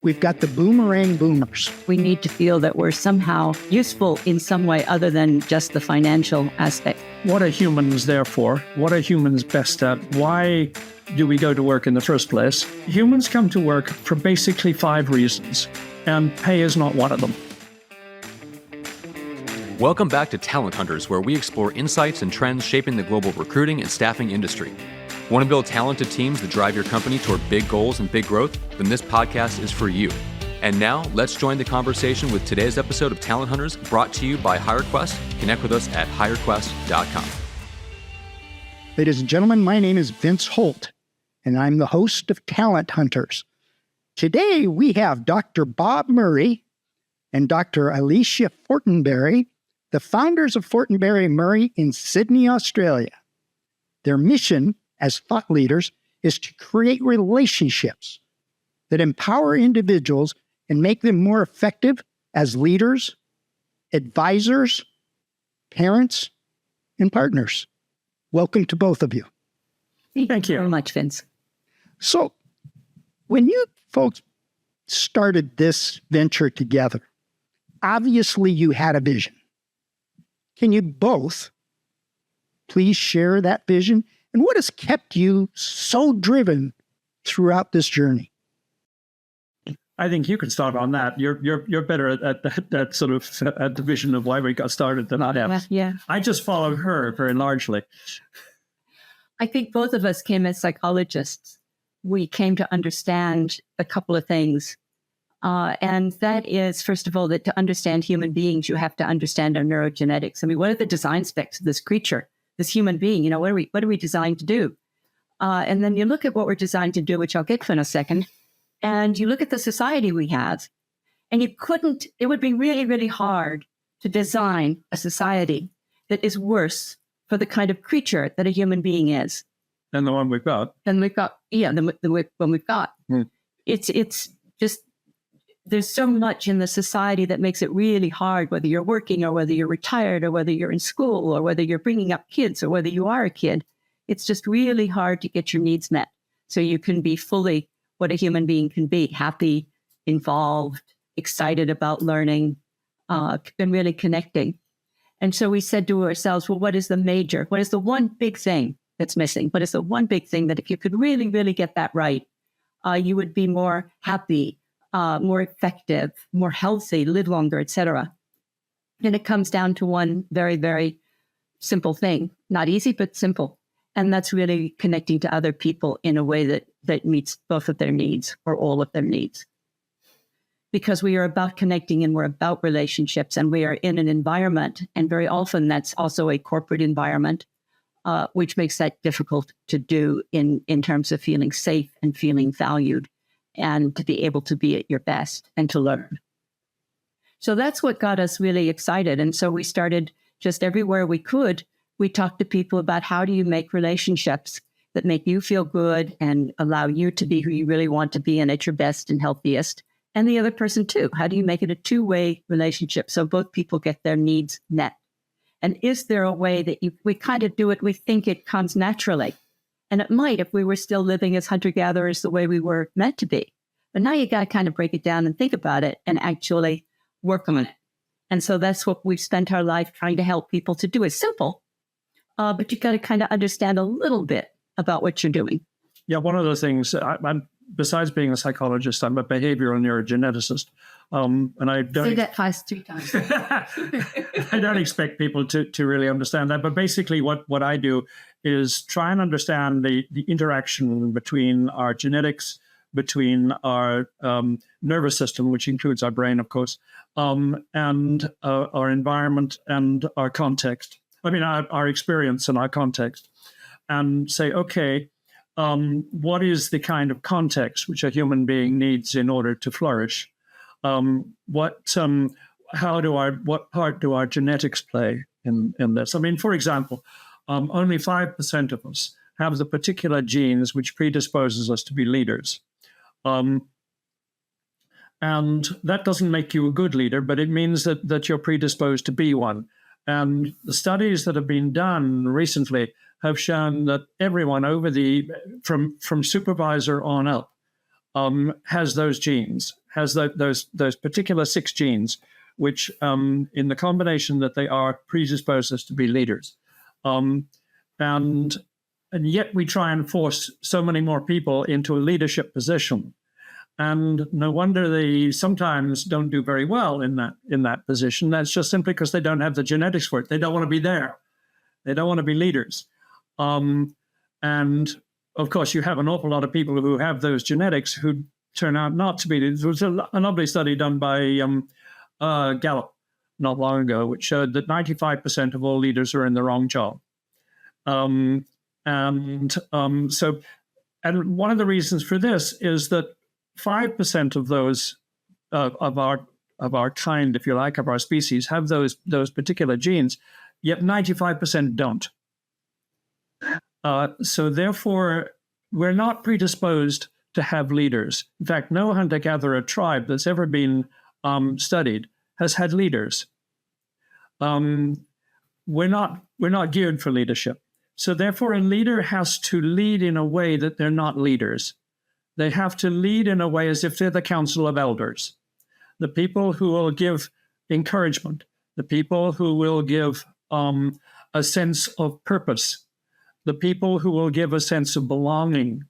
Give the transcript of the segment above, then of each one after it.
We've got the Boomerang Boomers. We need to feel that we're somehow useful in some way other than just the financial aspect. What are humans there for? What are humans best at? Why do we go to work in the first place? Humans come to work for basically 5 reasons, and pay is not one of them. Welcome back to Talent Hunters, where we explore insights and trends shaping the global recruiting and staffing industry. Want to build talented teams that drive your company toward big goals and big growth? Then this podcast is for you. And now, let's join the conversation with today's episode of Talent Hunters, brought to you by HireQuest. Connect with us at hirequest.com. Ladies and gentlemen, my name is Vince Holt, and I'm the host of Talent Hunters. Today, we have Dr. Bob Murray and Dr. Alicia Fortenberry, the founders of Fortenberry Murray in Sydney, Australia. Their mission as thought leaders is to create relationships that empower individuals and make them more effective as leaders, advisors, parents, and partners. Welcome to both of you. Thank you very much, Vince. So, when you folks started this venture together, obviously you had a vision. Can you both please share that vision? And what has kept you so driven throughout this journey? I think you can start on that. You're better at that sort of at the vision of why we got started than I am. Well, yeah. I just followed her very largely. I think both of us came as psychologists. We came to understand a couple of things. And that is, first of all, that to understand human beings, you have to understand our neurogenetics. I mean, what are the design specs of this creature, this human being? You know, what are we designed to do? And then you look at what we're designed to do, which I'll get to in a second, and you look at the society we have, and it would be really, really hard to design a society that is worse for the kind of creature that a human being is. Than the one we've got. Than we've got. The one we've got. It's just, there's so much in the society that makes it really hard, whether you're working or whether you're retired or whether you're in school or whether you're bringing up kids or whether you are a kid. It's just really hard to get your needs met so you can be fully what a human being can be: happy, involved, excited about learning, and really connecting. And so we said to ourselves, well, what is the one big thing that's missing? What is the one big thing that if you could really, really get that right, you would be more happy, more effective, more healthy, live longer, etc. And it comes down to one very, very simple thing. Not easy, but simple. And that's really connecting to other people in a way that meets both of their needs or all of their needs. Because we are about connecting and we're about relationships and we are in an environment, and very often that's also a corporate environment, which makes that difficult to do in terms of feeling safe and feeling valued, and to be able to be at your best and to learn. So that's what got us really excited. And so we started just everywhere we could. We talked to people about how do you make relationships that make you feel good and allow you to be who you really want to be and at your best and healthiest, and the other person too. How do you make it a two-way relationship so both people get their needs met? And is there a way that we kind of do it, we think it comes naturally? And it might if we were still living as hunter-gatherers the way we were meant to be. But now you got to kind of break it down and think about it and actually work on it. And so that's what we've spent our life trying to help people to do. It's simple, but you've got to kind of understand a little bit about what you're doing. Yeah, one of the things, I'm besides being a psychologist, I'm a behavioral neurogeneticist. And I don't say that 3 times. I don't expect people to really understand that. But basically what I do is try and understand the interaction between our genetics, between our nervous system, which includes our brain, of course, and our environment and our context. I mean, our experience and our context. And say, okay, what is the kind of context which a human being needs in order to flourish? What part do our genetics play in this? I mean, for example, only 5% of us have the particular genes which predisposes us to be leaders. And that doesn't make you a good leader, but it means that you're predisposed to be one. And the studies that have been done recently have shown that everyone from supervisor on up has those genes. has those particular 6 genes, which in the combination that they are predispose us to be leaders. And yet we try and force so many more people into a leadership position. And no wonder they sometimes don't do very well in that position. That's just simply because they don't have the genetics for it. They don't want to be there. They don't want to be leaders. And of course, you have an awful lot of people who have those genetics who turn out not to be. There was a lovely study done by Gallup not long ago, which showed that 95% of all leaders are in the wrong job. And one of the reasons for this is that 5% of those of our kind, if you like, of our species, have those particular genes, yet 95% don't. So therefore, we're not predisposed to have leaders. In fact, no hunter-gatherer tribe that's ever been studied has had leaders. We're not geared for leadership. So therefore, a leader has to lead in a way that they're not leaders. They have to lead in a way as if they're the council of elders, the people who will give encouragement, the people who will give a sense of purpose, the people who will give a sense of belonging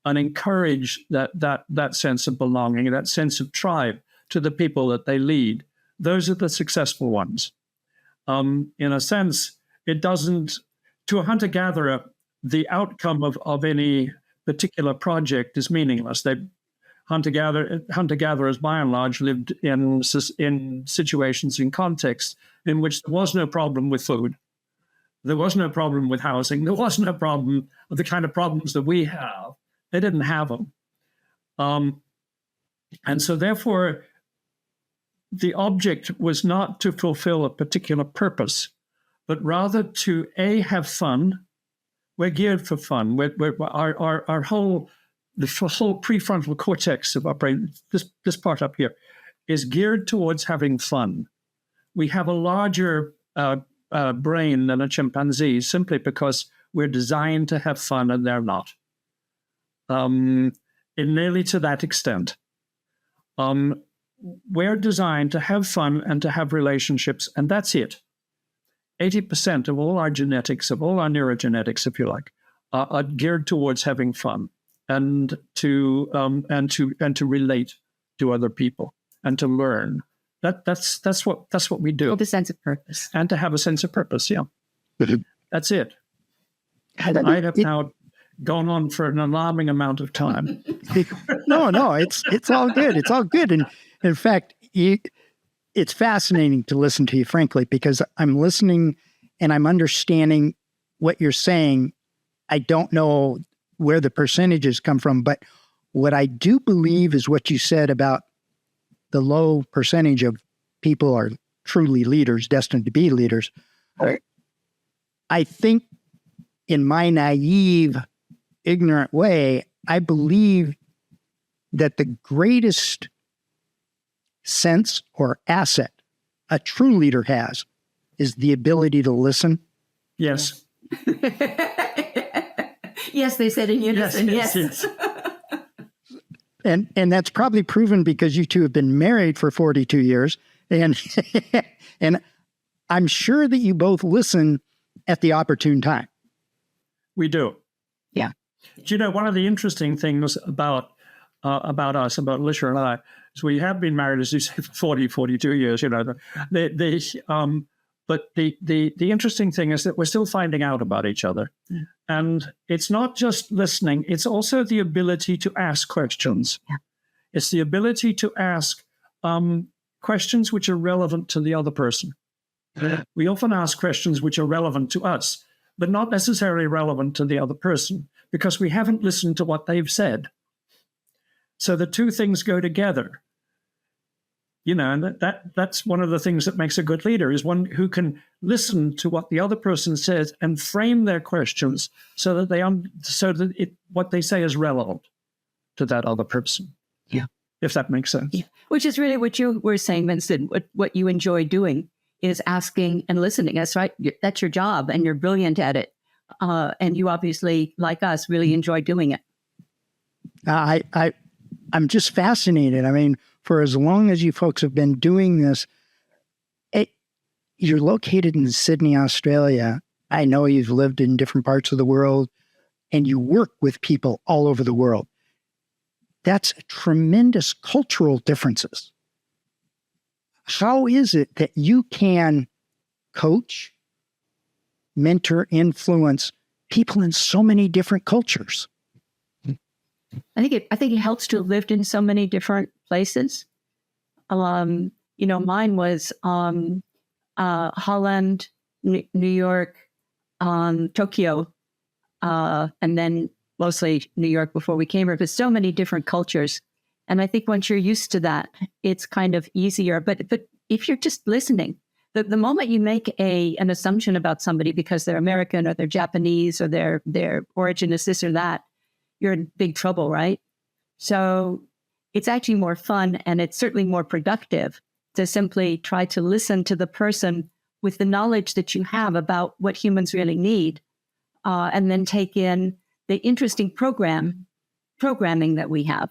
and encourage that sense of belonging, that sense of tribe to the people that they lead. Those are the successful ones. In a sense, it doesn't, to a hunter-gatherer, the outcome of any particular project is meaningless. Hunter-gatherers, by and large, lived in situations, in contexts in which there was no problem with food. There was no problem with housing. There was no problem of the kind of problems that we have. They didn't have them. And so therefore, the object was not to fulfill a particular purpose, but rather to, A, have fun. We're geared for fun. Our whole prefrontal cortex of our brain, this part up here, is geared towards having fun. We have a larger brain than a chimpanzee simply because we're designed to have fun and they're not. In nearly to that extent. We're designed to have fun and to have relationships, and that's it. 80% of all our genetics, of all our neurogenetics, if you like, are geared towards having fun and to relate to other people and to learn. That's what we do. With a sense of purpose. And to have a sense of purpose, yeah. That's it. I have now gone on for an alarming amount of time. No, it's all good. It's all good. And in fact, it's fascinating to listen to you, frankly, because I'm listening and I'm understanding what you're saying. I don't know where the percentages come from, but what I do believe is what you said about the low percentage of people are truly leaders, destined to be leaders. I think in my naive, ignorant way, I believe that the greatest sense or asset a true leader has is the ability to listen. Yes. Yes, they said in unison. Yes. And that's probably proven because you two have been married for 42 years. And I'm sure that you both listen at the opportune time. We do. Yeah. Do you know, one of the interesting things about us, about Alicia and I, is we have been married, as you say, for 42 years, you know. But the interesting thing is that we're still finding out about each other. Mm. And it's not just listening, it's also the ability to ask questions. Yeah. It's the ability to ask questions which are relevant to the other person. We often ask questions which are relevant to us, but not necessarily relevant to the other person, because we haven't listened to what they've said. So the two things go together. You know, and that's one of the things that makes a good leader, is one who can listen to what the other person says and frame their questions so that what they say is relevant to that other person. Yeah, if that makes sense. Yeah. Which is really what you were saying, Vincent. What you enjoy doing is asking and listening. That's right. That's your job, and you're brilliant at it. And you obviously, like us, really enjoy doing it. I'm just fascinated. I mean, for as long as you folks have been doing this, you're located in Sydney, Australia. I know you've lived in different parts of the world and you work with people all over the world. That's tremendous cultural differences. How is it that you can coach, mentor, influence people in so many different cultures? I think it helps to have lived in so many different places. Mine was Holland, New York, Tokyo, and then mostly New York before we came here. But so many different cultures, and I think once you're used to that, it's kind of easier. But if you're just listening, the moment you make an assumption about somebody because they're American or they're Japanese or their origin is this or that, you're in big trouble, right? So it's actually more fun, and it's certainly more productive to simply try to listen to the person with the knowledge that you have about what humans really need, and then take in the interesting programming that we have.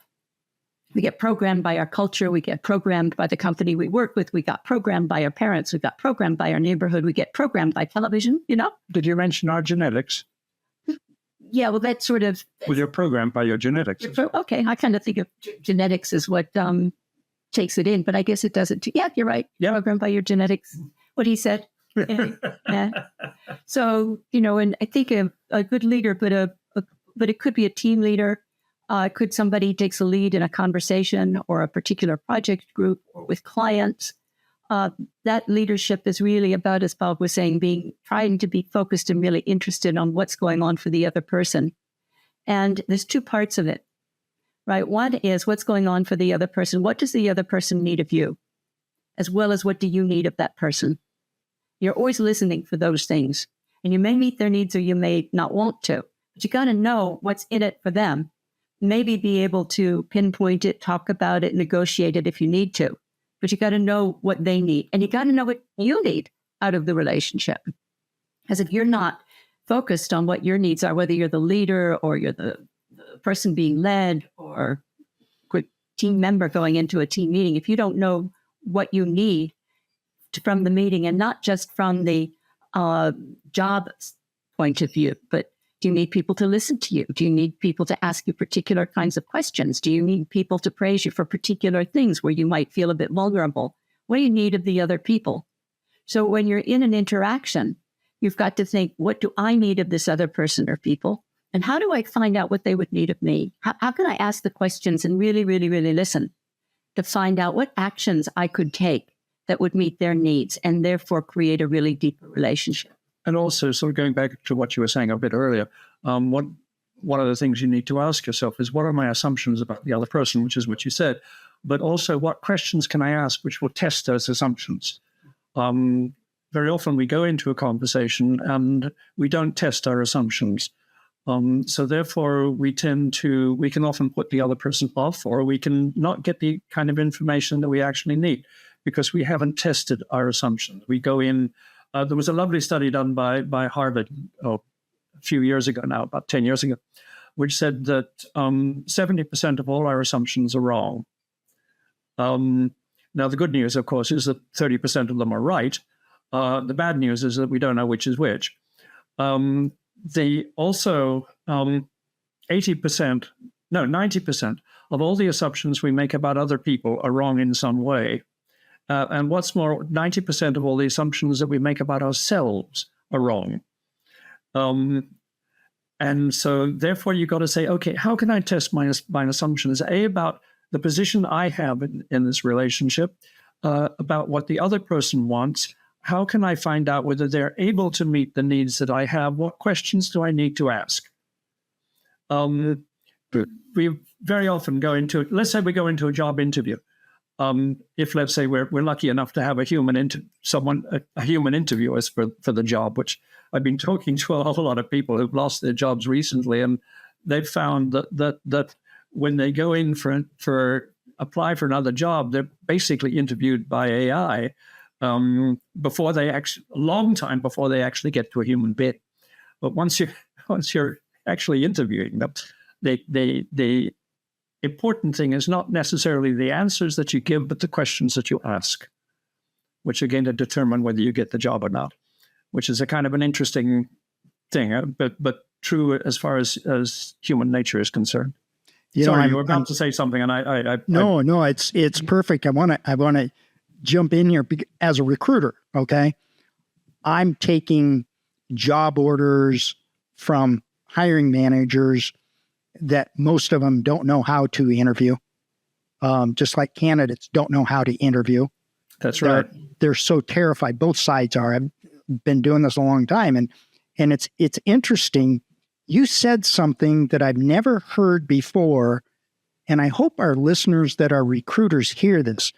We get programmed by our culture. We get programmed by the company we work with. We got programmed by our parents. We got programmed by our neighborhood. We get programmed by television, Did you mention our genetics? Yeah, well, that's sort of... Well, you're programmed by your genetics. Okay, I kind of think of genetics as what takes it in, but I guess it doesn't too. Yeah, you're right. Yeah. Programmed by your genetics. What he said. Yeah. So, and I think a good leader, but it could be a team leader. Could somebody takes a lead in a conversation or a particular project group or with clients. That leadership is really about, as Bob was saying, trying to be focused and really interested on what's going on for the other person. And there's two parts of it, right? One is what's going on for the other person. What does the other person need of you? As well as what do you need of that person? You're always listening for those things. And you may meet their needs or you may not want to. But you got to know what's in it for them. Maybe be able to pinpoint it, talk about it, negotiate it if you need to. But you got to know what they need. And you got to know what you need out of the relationship. Because if you're not focused on what your needs are, whether you're the leader or you're the person being led or a team member going into a team meeting, if you don't know what you need from the meeting, and not just from the job point of view, but do you need people to listen to you? Do you need people to ask you particular kinds of questions? Do you need people to praise you for particular things where you might feel a bit vulnerable? What do you need of the other people? So when you're in an interaction, you've got to think, what do I need of this other person or people? And how do I find out what they would need of me? How can I ask the questions and really, really, really listen to find out what actions I could take that would meet their needs and therefore create a really deeper relationship? And also, sort of going back to what you were saying a bit earlier, one of the things you need to ask yourself is, what are my assumptions about the other person, which is what you said, but also what questions can I ask which will test those assumptions? Very often we go into a conversation and we don't test our assumptions. So therefore, we can often put the other person off, or we can not get the kind of information that we actually need because we haven't tested our assumptions. We go in. There was a lovely study done by Harvard a few years ago now, about 10 years ago, which said that 70% of all our assumptions are wrong. Now, the good news, of course, is that 30% of them are right. The bad news is that we don't know which is which. They also, 90% of all the assumptions we make about other people are wrong in some way. And what's more, 90% of all the assumptions that we make about ourselves are wrong. And so therefore, you've got to say, okay, how can I test my assumptions, about the position I have in this relationship, about what the other person wants? How can I find out whether they're able to meet the needs that I have? What questions do I need to ask? We very often go into, let's say we go into a job interview. If, let's say, we're lucky enough to have a human interview us for the job, which I've been talking to a whole lot of people who've lost their jobs recently, and they've found that when they go in apply for another job, they're basically interviewed by AI a long time before they actually get to a human being. But once you're actually interviewing them, they important thing is not necessarily the answers that you give, but the questions that you ask, which are going to determine whether you get the job or not, which is a kind of an interesting thing, but true as far as human nature is concerned. Sorry, you were about to say something, and No, it's perfect. I want to jump in here as a recruiter. Okay, I'm taking job orders from hiring managers that most of them don't know how to interview, just like candidates don't know how to interview. That's right. They're so terrified. Both sides are. I've been doing this a long time, and it's interesting. You said something that I've never heard before, and I hope our listeners that are recruiters hear this.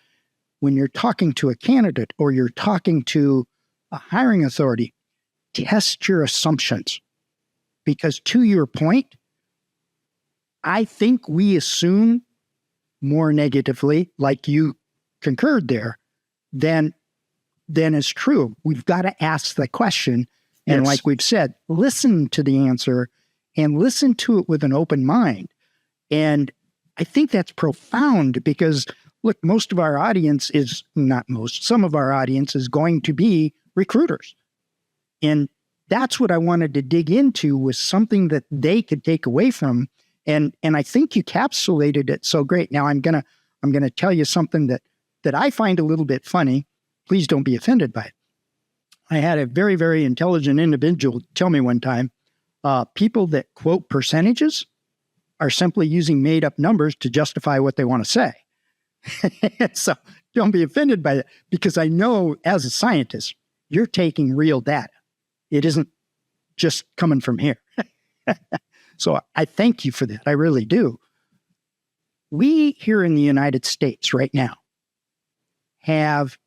When you're talking to a candidate or you're talking to a hiring authority, test your assumptions. Because to your point, I think we assume more negatively, like you concurred there, than is true. We've got to ask the question. And like we've said, listen to the answer and listen to it with an open mind. And I think that's profound because, look, some of our audience is going to be recruiters. And that's what I wanted to dig into, was something that they could take away from. And I think you capsulated it so great. Now I'm gonna tell you something that I find a little bit funny. Please don't be offended by it. I had a very, very intelligent individual tell me one time, people that quote percentages are simply using made up numbers to justify what they want to say. So don't be offended by that, because I know as a scientist, you're taking real data. It isn't just coming from here. So I thank you for that. I really do. We here in the United States right now have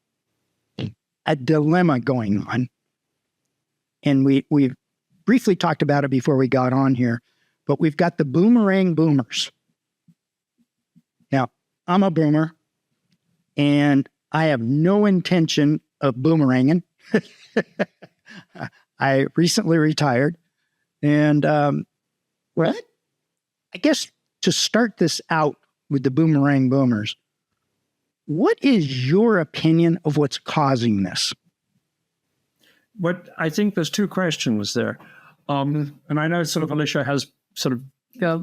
a dilemma going on. And we've briefly talked about it before we got on here, but we've got the Boomerang Boomers. Now, I'm a boomer, and I have no intention of boomeranging. I recently retired, and I guess to start this out with the Boomerang Boomers, what is your opinion of what's causing this? I think there's two questions there. And I know sort of Alicia has sort of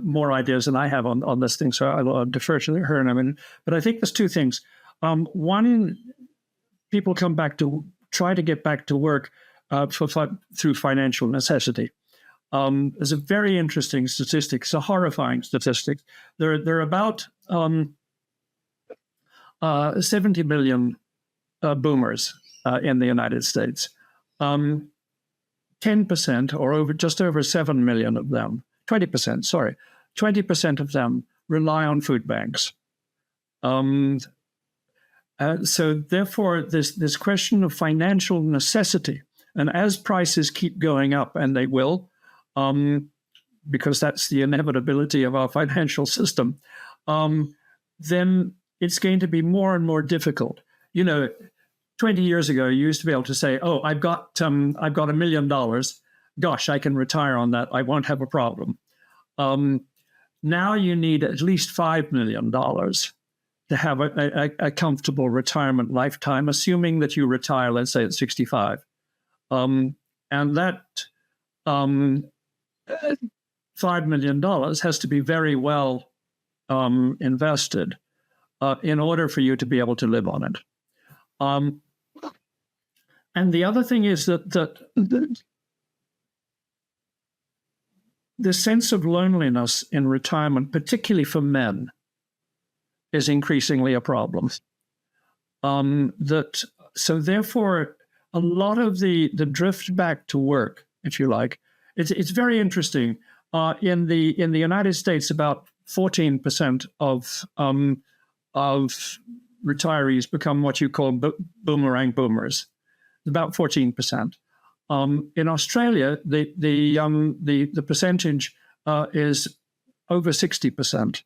more ideas than I have on this thing, so I'll defer to her in a minute. But I think there's two things. One, people try to get back to work through financial necessity. There's a very interesting statistic. It's a horrifying statistic. There are about 70 million boomers in the United States. 10% or just over 7 million of them, 20% of them rely on food banks. So therefore, this question of financial necessity, and as prices keep going up, and they will, because that's the inevitability of our financial system, then it's going to be more and more difficult. 20 years ago, you used to be able to say, "Oh, I've got $1 million. Gosh, I can retire on that. I won't have a problem." Now you need at least $5 million to have a comfortable retirement lifetime, assuming that you retire, let's say, at 65. And that $5 million has to be very well invested in order for you to be able to live on it. And the other thing is that the sense of loneliness in retirement, particularly for men, is increasingly a problem. So therefore, a lot of the drift back to work, if you like, it's very interesting. In the United States, about 14% of retirees become what you call Boomerang Boomers. About 14%. In Australia, the percentage is over 60%,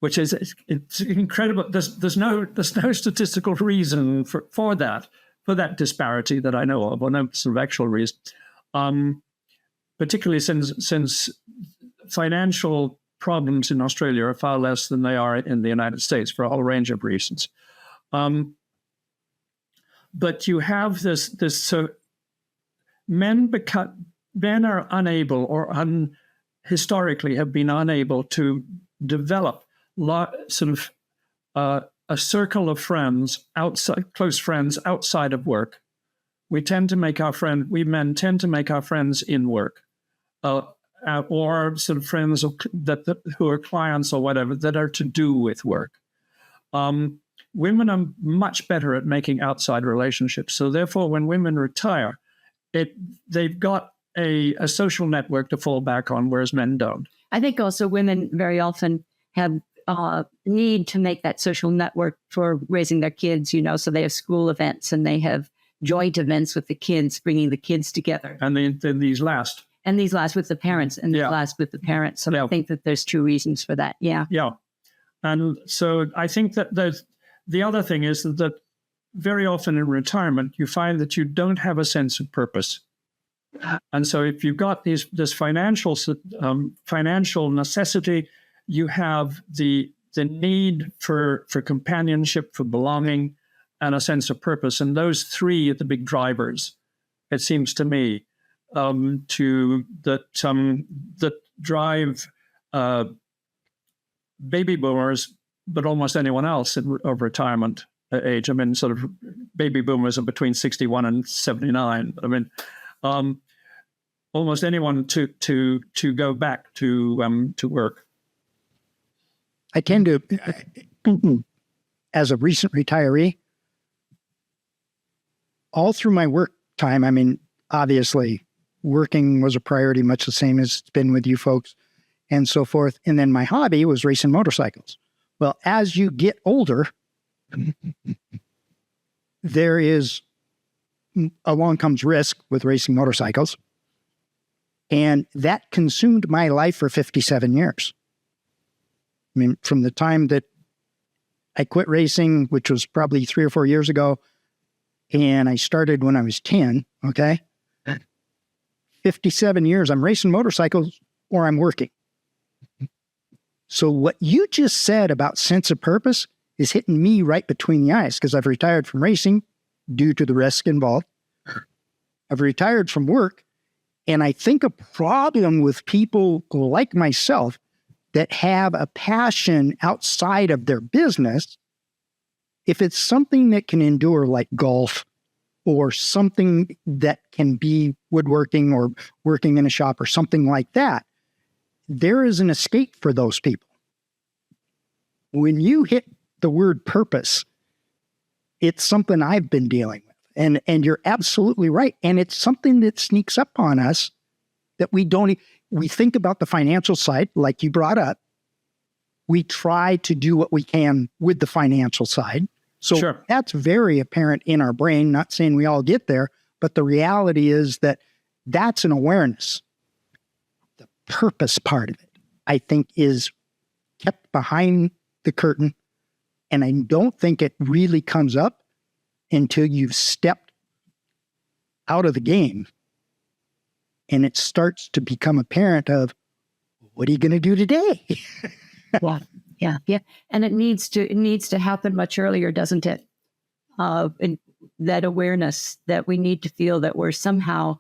which is it's incredible. There's no statistical reason for that disparity that I know of, or no sort of actual reason. Particularly since financial problems in Australia are far less than they are in the United States for a whole range of reasons. But you have this so men are unable or historically have been unable to develop a circle of friends close friends outside of work. We men tend to make our friends in work, or sort of friends who are clients or whatever that are to do with work. Women are much better at making outside relationships. So therefore, when women retire, they've got a social network to fall back on, whereas men don't. I think also women very often have need to make that social network for raising their kids, so they have school events and they have joint events with the kids, bringing the kids together. And then these last. And these last with the parents, and these last with the parents. So I think that there's two reasons for that. Yeah. Yeah. And so I think that the other thing is that very often in retirement, you find that you don't have a sense of purpose. And so if you've got this financial necessity, you have the need for companionship, for belonging, and a sense of purpose. And those three are the big drivers, it seems to me, that drive baby boomers, but almost anyone else of retirement age. I mean, sort of baby boomers are between 61 and 79. I mean, almost anyone to go back to work. I tend to, as a recent retiree, all through my work time, I mean, obviously, working was a priority, much the same as it's been with you folks and so forth. And then my hobby was racing motorcycles. Well, as you get older, along comes risk with racing motorcycles. And that consumed my life for 57 years. I mean, from the time that I quit racing, which was probably 3 or 4 years ago, and I started when I was 10, okay? 57 years, I'm racing motorcycles or I'm working. So what you just said about sense of purpose is hitting me right between the eyes, because I've retired from racing due to the risk involved. I've retired from work, and I think a problem with people like myself that have a passion outside of their business, if it's something that can endure like golf or something that can be woodworking or working in a shop or something like that, there is an escape for those people. When you hit the word purpose, it's something I've been dealing with. And you're absolutely right. And it's something that sneaks up on us that we think about the financial side, like you brought up. We try to do what we can with the financial side. So That's very apparent in our brain, not saying we all get there, but the reality is that that's an awareness. The purpose part of it, I think, is kept behind the curtain. And I don't think it really comes up until you've stepped out of the game and it starts to become apparent of, what are you going to do today? Yeah. And it needs to happen much earlier, doesn't it? And that awareness that we need to feel that we're somehow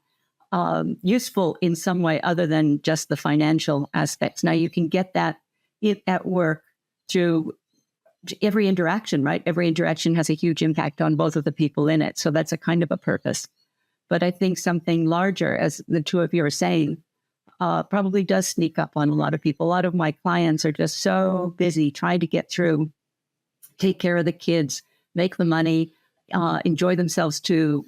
useful in some way other than just the financial aspects. Now, you can get that at work through every interaction, right? Every interaction has a huge impact on both of the people in it. So that's a kind of a purpose. But I think something larger, as the two of you are saying, probably does sneak up on a lot of people. A lot of my clients are just so busy trying to get through, take care of the kids, make the money, enjoy themselves too.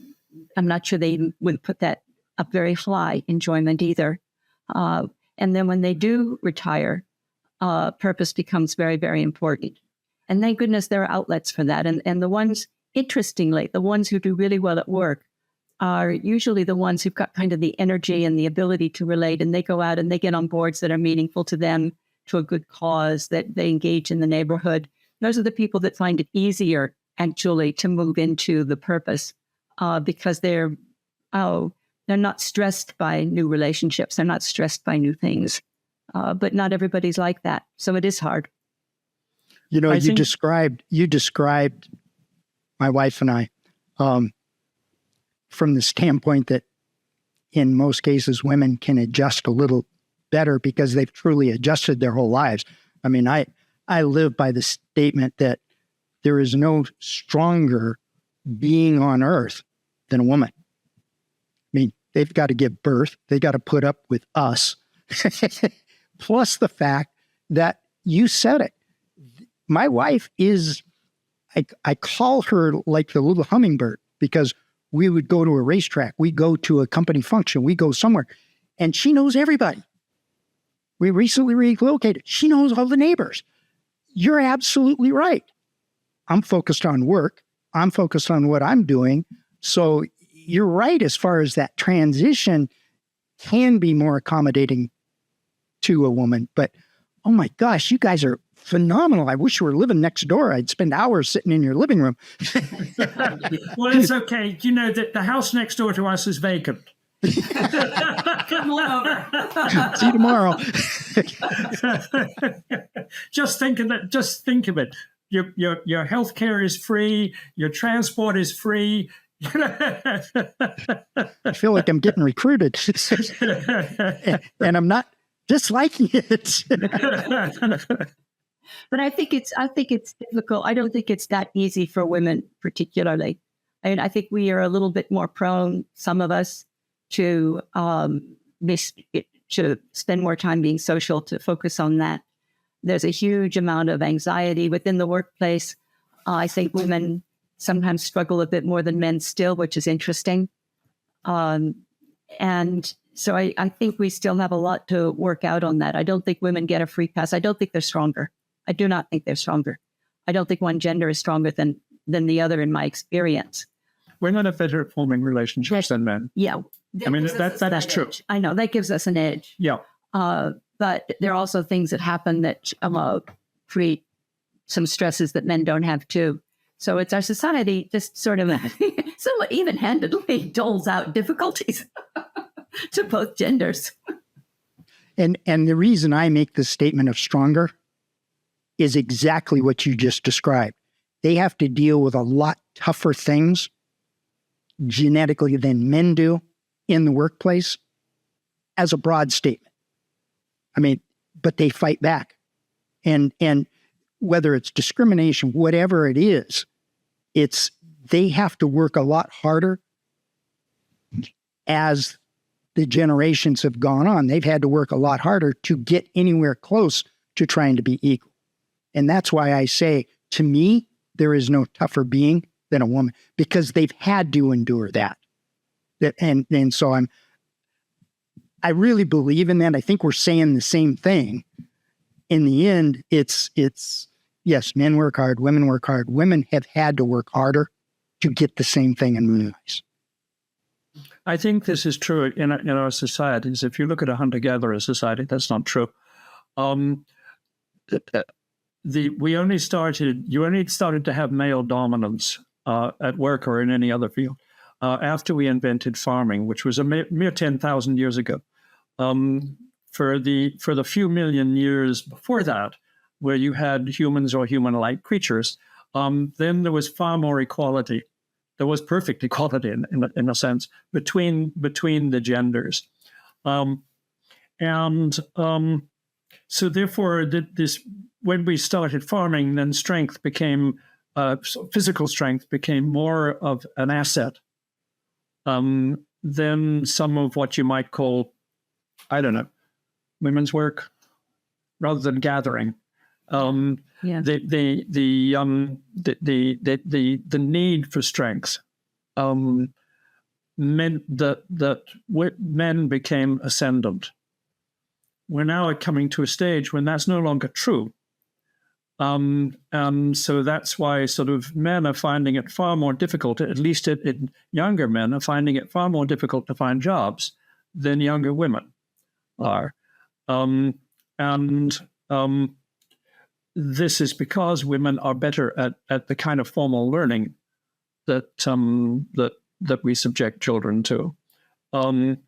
I'm not sure they would put that up very high, enjoyment either. And then when they do retire, purpose becomes very, very important. And thank goodness there are outlets for that. And the ones, interestingly, the ones who do really well at work are usually the ones who've got kind of the energy and the ability to relate, and they go out and they get on boards that are meaningful to them, to a good cause, that they engage in the neighborhood. Those are the people that find it easier, actually, to move into the purpose because they're not stressed by new relationships. They're not stressed by new things. but not everybody's like that. So it is hard. You know, I you think- described my wife and I from the standpoint that in most cases women can adjust a little better because they've truly adjusted their whole lives. I mean, I live by the statement that there is no stronger being on earth than a woman. I mean, they've got to give birth. They got to put up with us. Plus the fact that you said it. My wife is, I call her like the little hummingbird because we would go to a racetrack. We go to a company function. We go somewhere and she knows everybody. We recently relocated. She knows all the neighbors. You're absolutely right. I'm focused on work. I'm focused on what I'm doing. So you're right as far as that transition can be more accommodating to a woman. But, oh my gosh, you guys are phenomenal. I wish you were living next door. I'd spend hours sitting in your living room. Well, it's okay. You know that the house next door to us is vacant. Come on over. See you tomorrow. Just think of it. Just think of it. Your health care is free. Your transport is free. I feel like I'm getting recruited. And I'm not disliking it. But I think it's difficult. I don't think it's that easy for women particularly. I mean, I think we are a little bit more prone, some of us, to spend more time being social, to focus on that. There's a huge amount of anxiety within the workplace. I think women sometimes struggle a bit more than men still, which is interesting. And so I think we still have a lot to work out on that. I don't think women get a free pass. I don't think they're stronger. I do not think they're stronger. I don't think one gender is stronger than the other in my experience. We're not a better at forming relationships than men. Yeah. I mean, that's true. Edge. I know that gives us an edge. Yeah. But there are also things that happen that create some stresses that men don't have too. So it's our society just sort of somewhat even-handedly doles out difficulties to both genders. And the reason I make this statement of stronger is exactly what you just described. They have to deal with a lot tougher things genetically than men do in the workplace as a broad statement. I mean, but they fight back. And whether it's discrimination, whatever it is, they have to work a lot harder as the generations have gone on. They've had to work a lot harder to get anywhere close to trying to be equal. And that's why I say, to me, there is no tougher being than a woman, because they've had to endure that. And so I really believe in that. I think we're saying the same thing. In the end, it's yes, men work hard, women work hard. Women have had to work harder to get the same thing in my eyes. I think this is true in our societies. If you look at a hunter-gatherer society, that's not true. You only started to have male dominance at work or in any other field after we invented farming, which was a mere 10,000 years ago. For the few million years before that, where you had humans or human-like creatures, then there was far more equality. There was perfect equality in a sense between the genders, so therefore when we started farming, then strength became physical strength became more of an asset than some of what you might call, I don't know, women's work rather than gathering. Yeah. The need for strength meant that men became ascendant. We're now coming to a stage when that's no longer true. So that's why sort of men are finding it far more difficult, at least younger men are finding it far more difficult to find jobs than younger women are. This is because women are better at the kind of formal learning that we subject children to, and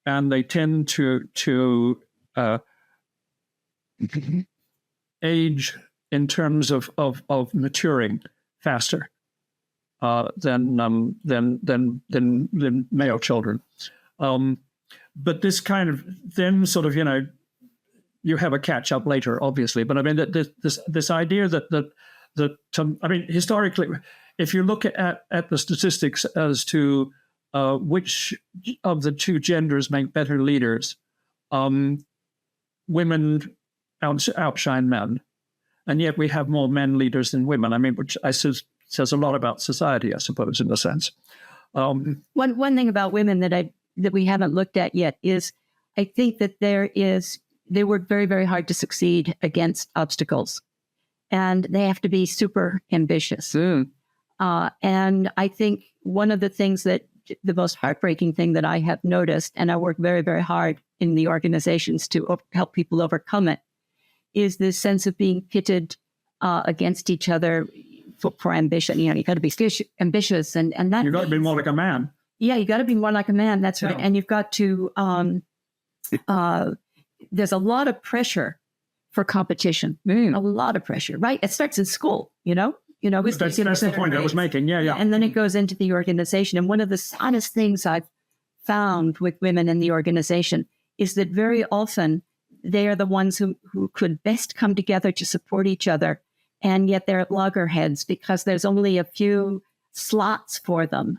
they tend to age in terms of maturing faster than male children. But this kind of then sort of, you have a catch up later, obviously. But I mean, this idea that I mean, historically, if you look at the statistics as to which of the two genders make better leaders, women outshine men, and yet we have more men leaders than women. I mean, which says a lot about society, I suppose, in a sense. One thing about women that we haven't looked at yet is I think that they work very, very hard to succeed against obstacles, and they have to be super ambitious. And I think one of the things the most heartbreaking thing that I have noticed, and I work very, very hard in the organizations to help people overcome it, is this sense of being pitted against each other for ambition. You got to be ambitious, and that you got to be more like a man. Yeah, you got to be more like a man. That's right. And you've got to. There's a lot of pressure for competition. A lot of pressure, right? It starts in school. That's the point I was making. Yeah. And then it goes into the organization. And one of the saddest things I've found with women in the organization is that very often they are the ones who could best come together to support each other. And yet they're at loggerheads because there's only a few slots for them.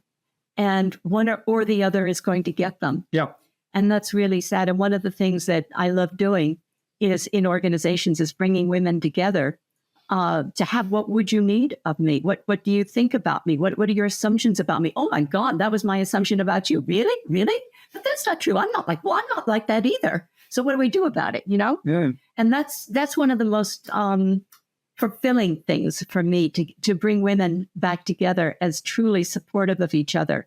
And one or the other is going to get them. Yeah. And that's really sad. And one of the things that I love doing is in organizations is bringing women together to have, what would you need of me? What do you think about me? What are your assumptions about me? Oh my God, that was my assumption about you. Really? But that's not true. I'm not like that either. So what do we do about it? Yeah. And that's one of the most fulfilling things for me to bring women back together as truly supportive of each other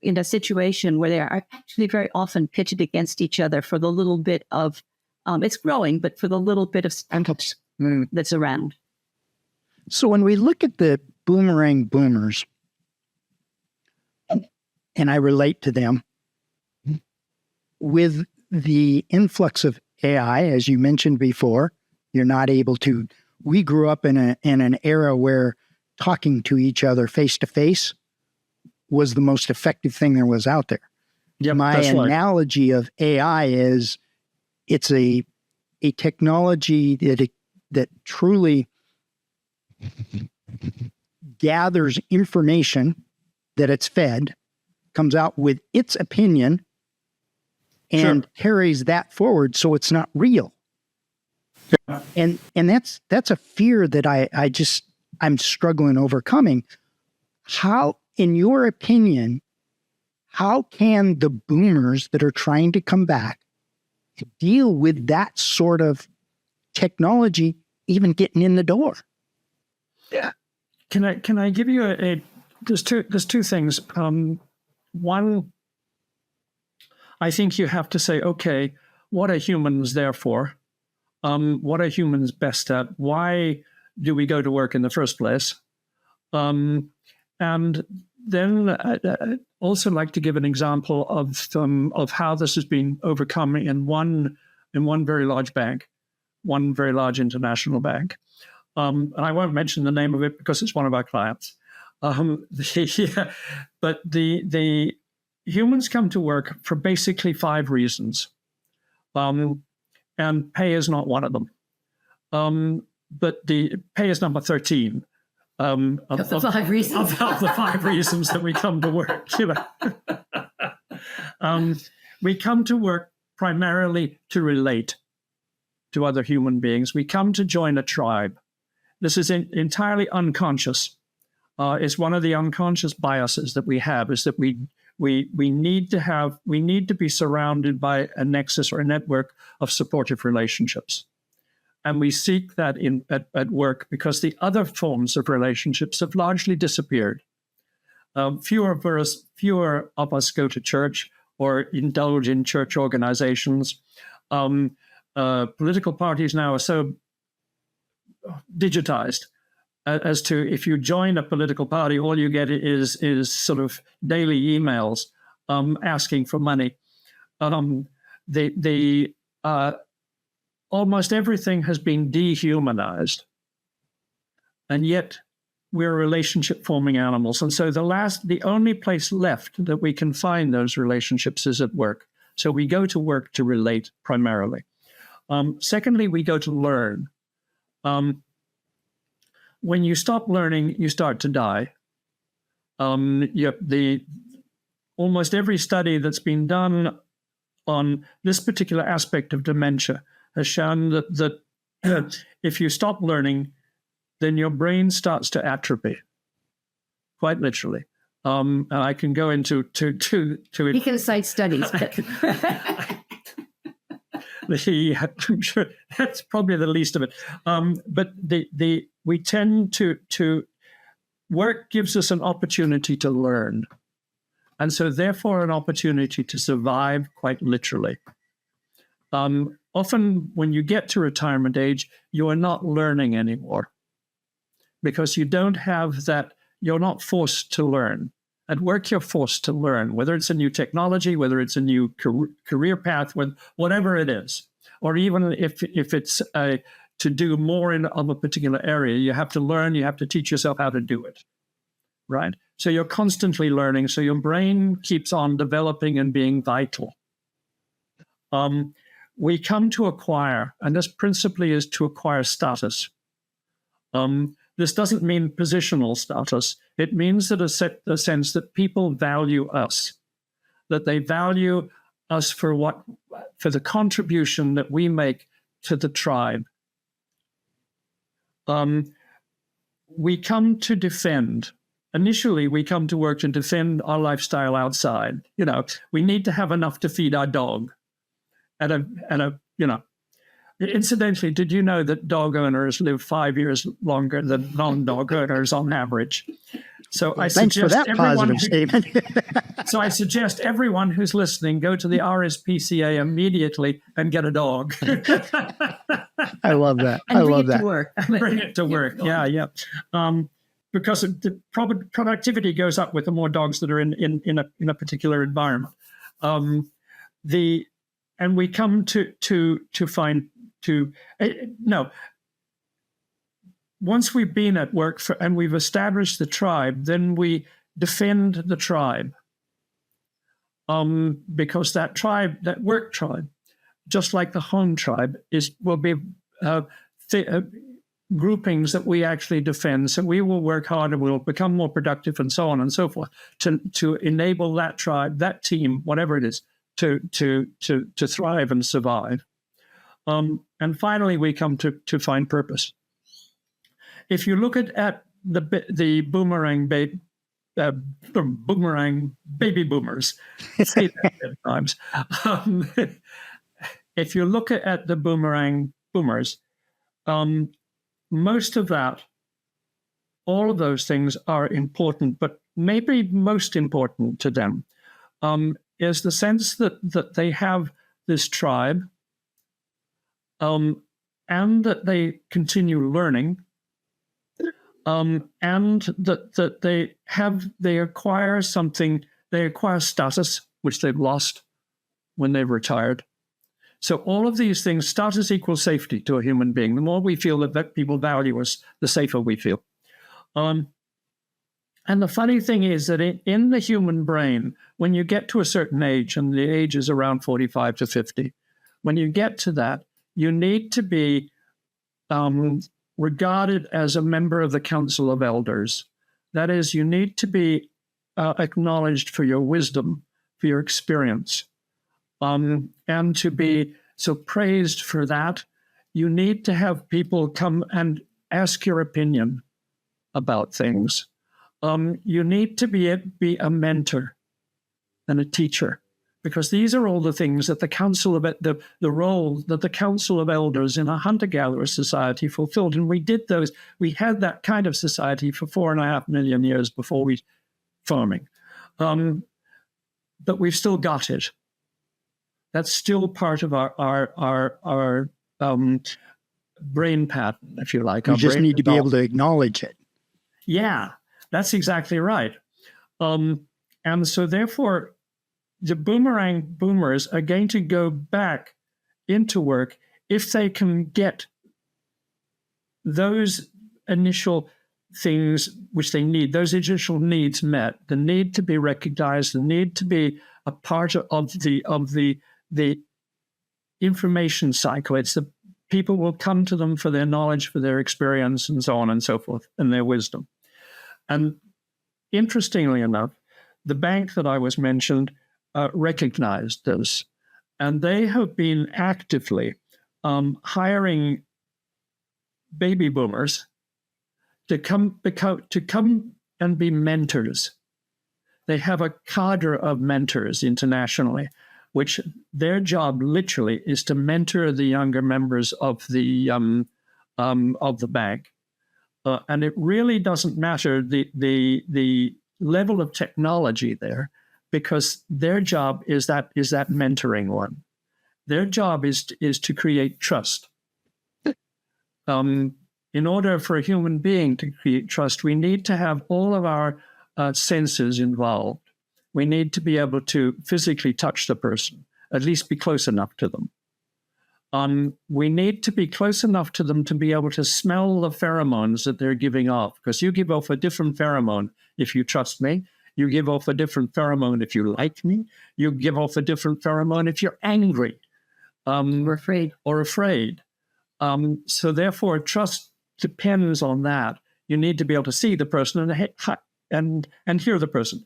in a situation where they are actually very often pitted against each other for the little bit of, it's growing, but for the little bit of status that's around. So when we look at the Boomerang Boomers, and I relate to them, with the influx of AI, as you mentioned before, you're not able to. We grew up in an era where talking to each other face to face was the most effective thing there was out there. Yep, My analogy of AI is it's a technology that truly gathers information that it's fed, comes out with its opinion, and carries that forward, so it's not real. Yeah. And that's a fear that I'm struggling overcoming. How, in your opinion, how can the boomers that are trying to come back deal with that sort of technology even getting in the door? Yeah. Can I give you there's two things. One, I think you have to say, okay, what are humans there for? What are humans best at? Why do we go to work in the first place? And then I'd also like to give an example of how this has been overcome in one very large bank, one very large international bank. And I won't mention the name of it because it's one of our clients. But the humans come to work for basically 5 reasons. And pay is not one of them. But the pay is number 13. Of the 5 reasons. Of the 5 reasons that we come to work. We come to work primarily to relate to other human beings. We come to join a tribe. This is entirely unconscious. It's one of the unconscious biases that we have, is that we need to be surrounded by a nexus or a network of supportive relationships. And we seek that at work because the other forms of relationships have largely disappeared. Fewer of us go to church or indulge in church organizations. Political parties now are so digitized as to, if you join a political party, all you get is sort of daily emails asking for money. almost everything has been dehumanized. And yet we're relationship-forming animals. And so the only place left that we can find those relationships is at work. So we go to work to relate primarily. Secondly, we go to learn. When you stop learning, you start to die. Almost every study that's been done on this particular aspect of dementia has shown that if you stop learning, then your brain starts to atrophy, quite literally. And I can go into He can cite studies. I'm sure that's probably the least of it. But we tend to work gives us an opportunity to learn, and so therefore an opportunity to survive, quite literally. Often when you get to retirement age, you are not learning anymore because you don't have that. You're not forced to learn. At work, you're forced to learn, whether it's a new technology, whether it's a new career path, whatever it is, or even if it's to do more of a particular area, you have to learn, you have to teach yourself how to do it, right? So you're constantly learning, so your brain keeps on developing and being vital. We come to acquire, and this principally is to acquire status. This doesn't mean positional status. It means that the sense that people value us, that they value us for the contribution that we make to the tribe. We come to defend. Initially, we come to work to defend our lifestyle outside. We need to have enough to feed our dog. Incidentally, did you know that dog owners live 5 years longer than non-dog owners on average? So Thanks for that positive statement. So I suggest everyone who's listening go to the RSPCA immediately and get a dog. I love that. And I love that. To work. Bring it to work. Yeah. Because the productivity goes up with the more dogs that are in a particular environment. And we come once we've been at work and we've established the tribe, then we defend the tribe. Because that tribe, that work tribe, just like the home tribe, will be groupings that we actually defend. So we will work hard and we'll become more productive and so on and so forth to enable that tribe, that team, whatever it is, to thrive and survive. And finally, we come to find purpose. If you look at the boomerang baby boomers, say that 10 times. If you look at the boomerang boomers, most of that, all of those things are important, but maybe most important to them is the sense that they have this tribe, and that they continue learning, and that they acquire something, they acquire status, which they've lost when they've retired. So all of these things, status equals safety to a human being. The more we feel that people value us, the safer we feel. And the funny thing is that in the human brain, when you get to a certain age, and the age is around 45 to 50, when you get to that, you need to be regarded as a member of the Council of Elders. That is, you need to be acknowledged for your wisdom, for your experience, and to be so praised for that. You need to have people come and ask your opinion about things. You need to be a mentor and a teacher, because these are all the things that the role that the Council of Elders in a hunter-gatherer society fulfilled. And we had that kind of society for 4.5 million years before farming. But we've still got it. That's still part of our brain pattern, if you like. You just need to be able to acknowledge it. Yeah, that's exactly right. And so therefore, the Boomerang Boomers are going to go back into work if they can get those initial things which they need, those initial needs met, the need to be recognized, the need to be a part of the information cycle. It's the people will come to them for their knowledge, for their experience, and so on and so forth, and their wisdom. And interestingly enough, the bank that I was mentioned recognized this, and they have been actively hiring baby boomers to come and be mentors. They have a cadre of mentors internationally, which their job literally is to mentor the younger members of the bank, and it really doesn't matter the level of technology there, because their job is that mentoring one. Their job is to create trust. In order for a human being to create trust, we need to have all of our senses involved. We need to be able to physically touch the person, at least be close enough to them. We need to be close enough to them to be able to smell the pheromones that they're giving off, because you give off a different pheromone if you trust me. You give off a different pheromone if you like me. You give off a different pheromone if you're angry Or afraid. So therefore, trust depends on that. You need to be able to see the person and hear the person.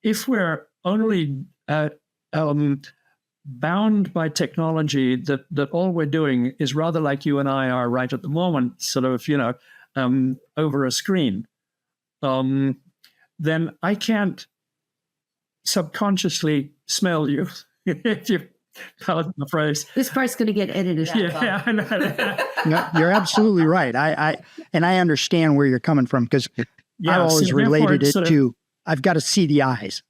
If we're only bound by technology, that all we're doing is rather like you and I are right at the moment, sort of, over a screen, then I can't subconsciously smell you, if you pardon the phrase. This part's going to get edited out. Yeah, I know. No, you're absolutely right. I understand where you're coming from, because Yeah, I've always so therefore related it's it to, I've got to see the eyes.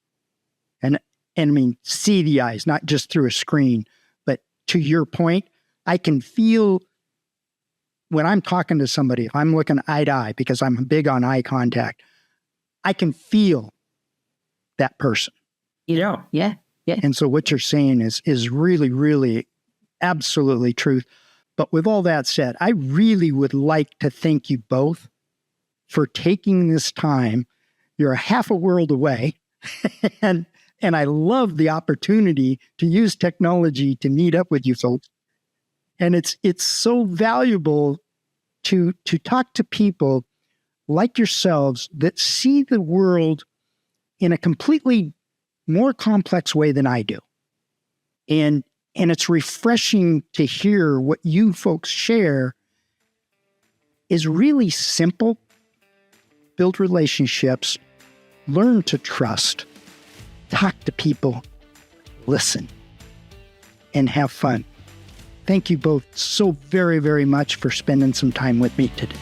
And I mean, see the eyes, not just through a screen. But to your point, I can feel when I'm talking to somebody, if I'm looking eye to eye, because I'm big on eye contact, I can feel that person. Yeah. Yeah. And so what you're saying is really, really absolutely truth. But with all that said, I really would like to thank you both for taking this time. You're a half a world away, and I love the opportunity to use technology to meet up with you folks. And it's so valuable to talk to people like yourselves that see the world in a completely more complex way than I do. And it's refreshing to hear what you folks share is really simple. Build relationships, learn to trust, talk to people, listen, and have fun. Thank you both so very, very much for spending some time with me today.